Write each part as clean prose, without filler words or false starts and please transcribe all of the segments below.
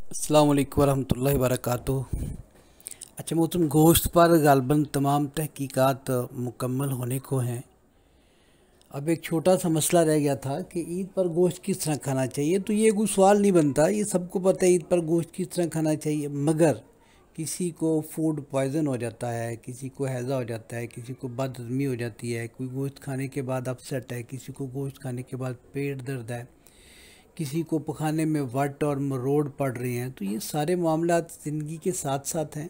अस्सलाम वालेकुम वरहमतुल्लाहि वबरकातुहू। अच्छा मोहतरम, गोश्त पर गालबन तमाम तहकीकात मुकम्मल होने को हैं। अब एक छोटा सा मसला रह गया था कि ईद पर गोश्त किस तरह खाना चाहिए। तो ये कोई सवाल नहीं बनता, ये सबको पता है ईद पर गोश्त किस तरह खाना चाहिए। मगर किसी को फूड पॉइज़न हो जाता है, किसी को हैज़ा हो जाता है, किसी को बदहज़मी हो जाती है, कोई गोश्त खाने के बाद अपसेट है, किसी को गोश्त खाने के बाद पेट दर्द है, किसी को पखाने में वट और मरोड़ पड़ रहे हैं। तो ये सारे मामलात ज़िंदगी के साथ साथ हैं।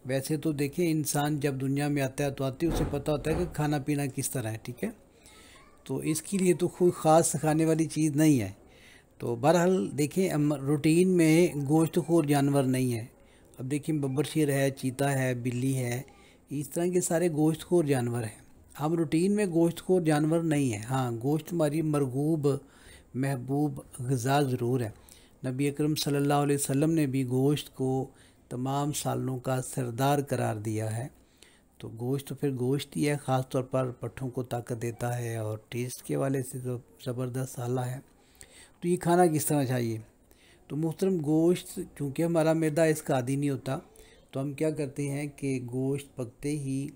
वैसे तो देखें, इंसान जब दुनिया में आता है तो आते ही उसे पता होता है कि खाना पीना किस तरह है, ठीक है। तो इसके लिए तो कोई ख़ास सिखाने वाली चीज़ नहीं है। तो बहरहाल देखें, रूटीन में गोश्तखोर जानवर नहीं है। अब देखिए, बब्बरशेर है, चीता है, बिल्ली है, इस तरह के सारे गोश्तखोर जानवर हैं। हम रूटीन में गोश्तखोर जानवर नहीं है। हाँ, गोश्त हमारी मरगूब महबूब ग़िज़ा ज़रूर है। नबी अकरम सल्लल्लाहु अलैहि वसल्लम ने भी गोश्त को तमाम सालों का सरदार करार दिया है। तो गोश्त तो फिर गोश्त ही है, ख़ास तौर पर पट्ठों को ताकत देता है और टेस्ट के वाले से तो ज़बरदस्त आला है। तो ये खाना किस तरह चाहिए? तो मुहतरम, गोश्त चूँकि हमारा मैदा इसका आदी नहीं होता, तो हम क्या करते हैं कि गोश्त पकते ही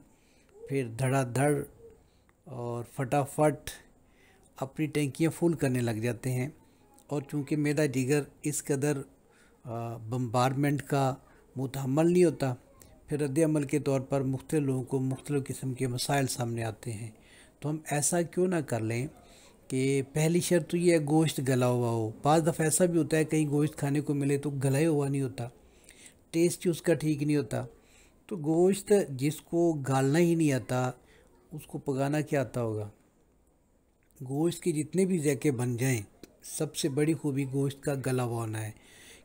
फिर धड़ाधड़ और फटाफट अपनी टैंकियाँ फुल करने लग जाते हैं। और चूँकि मैदा जिगर इस कदर बम्बारमेंट का मुतहम्मल नहीं होता, फिर रद्द अमल के तौर पर मुख्तलिफ लोगों को मुख्तलिफ़ किस्म के मसाइल सामने आते हैं। तो हम ऐसा क्यों ना कर लें कि पहली शर्त तो ये है, गोश्त गला हुआ हो। पाँच दफ़ा ऐसा भी होता है कहीं गोश्त खाने को मिले तो गला ही हुआ नहीं होता, टेस्ट ही उसका ठीक नहीं होता। तो गोश्त जिसको गालना ही नहीं आता, उसको पकाना क्या आता होगा? गोश्त के जितने भी ज़ायके बन जाएं, सबसे बड़ी खूबी गोश्त का गला हुआ होना है।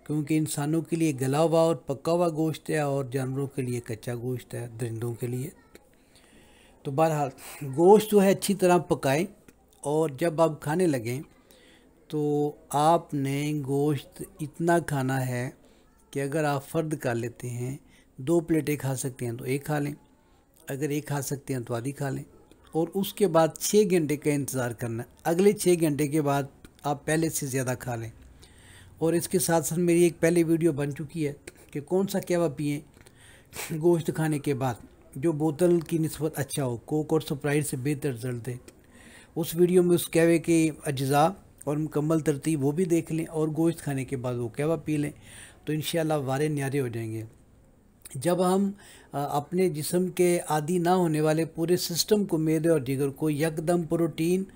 क्योंकि इंसानों के लिए गला हुआ और पका हुआ गोश्त है, और जानवरों के लिए कच्चा गोश्त है, दरिंदों के लिए। तो बहरहाल गोश्त जो है अच्छी तरह पकाएं, और जब आप खाने लगें तो आपने गोश्त इतना खाना है कि अगर आप फ़र्द कर लेते हैं, 2 प्लेटें खा सकते हैं तो एक खा लें, अगर एक खा सकते हैं तो आधी खा लें। और उसके बाद 6 घंटे का इंतज़ार करना है। अगले 6 घंटे के बाद आप पहले से ज़्यादा खा लें। और इसके साथ साथ मेरी एक पहले वीडियो बन चुकी है कि कौन सा कहवा पिएँ गोश्त खाने के बाद जो बोतल की निस्बत अच्छा हो, कोक और स्प्राइट से बेहतर रिजल्ट दे। उस वीडियो में उस कहवे के अज्जा और मुकम्मल तरतीब वो भी देख लें, और गोश्त खाने के बाद वो कहवा पी लें, तो इंशाल्लाह वारे न्यारे हो जाएंगे। जब हम अपने जिस्म के आदी ना होने वाले पूरे सिस्टम को, मैदे और जिगर को यकदम प्रोटीन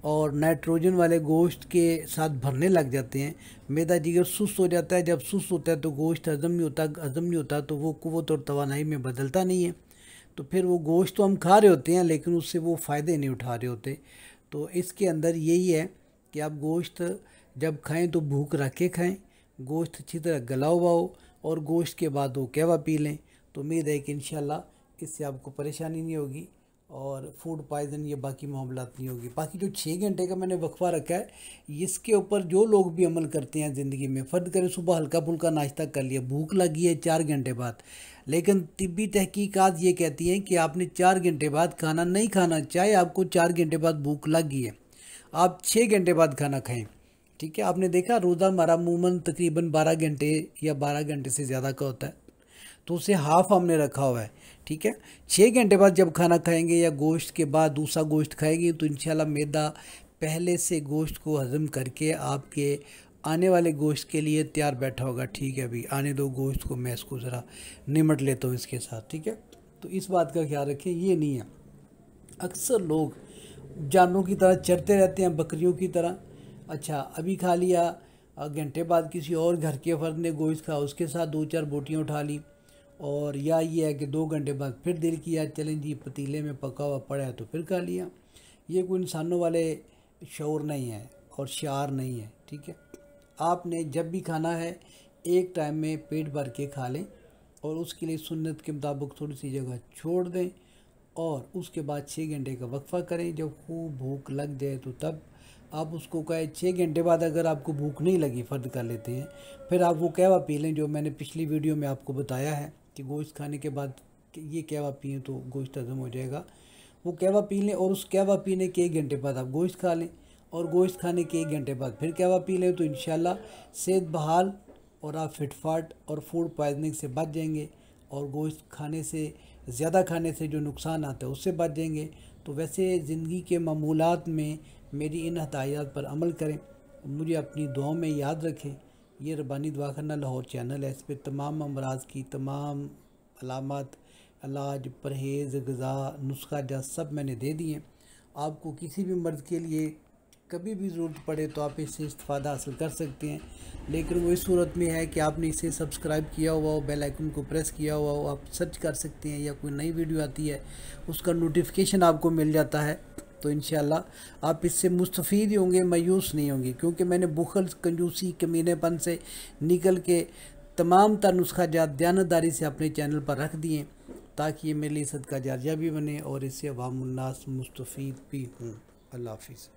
और नाइट्रोजन वाले गोश्त के साथ भरने लग जाते हैं, मैदा जिगर सुस्त हो जाता है। जब सुस्त होता है तो गोश्त हज़म नहीं होता, तो वो क़ुव्वत और तवानाई में बदलता नहीं है। तो फिर वो गोश्त तो हम खा रहे होते हैं, लेकिन उससे वो फ़ायदे नहीं उठा रहे होते। तो इसके अंदर यही है कि आप गोश्त जब खाएं तो भूख रख के खाएं, गोश्त अच्छी तरह गला हुआ हो, और गोश्त के बाद वो कहवा पी लें। तो उम्मीद है कि इंशाल्लाह इससे आपको परेशानी नहीं होगी, और फूड पॉइज़न या बाकी मामलात नहीं होगी। बाकी जो 6 घंटे का मैंने वक्फा रखा है, इसके ऊपर जो लोग भी अमल करते हैं ज़िंदगी में, फ़र्ज़ करें सुबह हल्का फुल्का नाश्ता कर लिया, भूख लगी है 4 घंटे बाद, लेकिन तिब्बी तहकीकात ये कहती हैं कि आपने 4 घंटे बाद खाना नहीं खाना, चाहे आपको 4 घंटे बाद भूख लगी है, आप 6 घंटे बाद खाना खाएं। ठीक है, आपने देखा रोज़ा हमारा अमूमन तकरीबन 12 घंटे या 12 घंटे से ज़्यादा का होता है, तो उसे हाफ हमने रखा हुआ है। ठीक है, 6 घंटे बाद जब खाना खाएंगे या गोश्त के बाद दूसरा गोश्त खाएंगे, तो इंशाल्लाह मैदा पहले से गोश्त को हज़म करके आपके आने वाले गोश्त के लिए तैयार बैठा होगा। ठीक है, अभी आने दो गोश्त को, मैं इसको ज़रा निमट लेता हूँ इसके साथ। ठीक है, तो इस बात का ख्याल रखें, ये नहीं है। अक्सर लोग जानवरों की तरह चरते रहते हैं, बकरियों की तरह। अच्छा, अभी खा लिया, घंटे बाद किसी और घर के फ़र्द ने गोश्त खा, उसके साथ 2-4 बोटियाँ उठा ली, और या ये है कि 2 घंटे बाद फिर दिल किया चलें जी पतीले में पका हुआ पड़ा है तो फिर खा लिया। ये कोई इंसानों वाले शऊर नहीं है और शार नहीं है। ठीक है, आपने जब भी खाना है एक टाइम में पेट भर के खा लें, और उसके लिए सुन्नत के मुताबिक थोड़ी सी जगह छोड़ दें, और उसके बाद 6 घंटे का वक्फ़ा करें। जब खूब भूख लग जाए तो तब आप उसको कहें। 6 घंटे बाद अगर आपको भूख नहीं लगी, फ़र्द कर लेते हैं, फिर आप वो कहवा पी लें जो मैंने पिछली वीडियो में आपको बताया है कि गोश्त खाने के बाद ये कहवा पिएँ तो गोश्त हज़म हो जाएगा। वो कहवा पी लें, और उस कहवा पीने के 1 घंटे बाद आप गोश्त खा लें, और गोश्त खाने के 1 घंटे बाद फिर कहवा पी लें, तो इंशाल्लाह सेहत बहाल और आप फिटफाट और फूड पॉइजनिंग से बच जाएंगे, और गोश्त खाने से ज़्यादा खाने से जो नुकसान आता है उससे बच जाएंगे। तो वैसे ज़िंदगी के मामूलात में मेरी इन हदायत पर अमल करें, मुझे अपनी दुआओं में याद रखें। ये रब्बानी दवाखाना लाहौर चैनल है, इस पर तमाम अमराज की तमाम अलामत, इलाज, परहेज़, ग़िज़ा, नुस्खा जा सब मैंने दे दिए। आपको किसी भी मर्ज़ के लिए कभी भी ज़रूरत पड़े तो आप इससे इस्तेफ़ादा हासिल कर सकते हैं, लेकिन वो इस सूरत में है कि आपने इसे सब्सक्राइब किया हुआ हो, बेल आइकन को प्रेस किया हुआ हो, आप सर्च कर सकते हैं, या कोई नई वीडियो आती है उसका नोटिफिकेशन आपको मिल जाता है। तो इंशाअल्लाह आप इससे मुस्तफ़ीद होंगे, मायूस नहीं होंगे, क्योंकि मैंने बुखल, कंजूसी, कमीनेपन से निकल के तमाम तर नुस्खा जात दयानतदारी से अपने चैनल पर रख दिए, ताकि ये मेरे लिए सदका जारिया भी बने और इससे अवामुन्नास मुस्तफ़ीद भी हूँ। अल्लाह हाफ़िज़।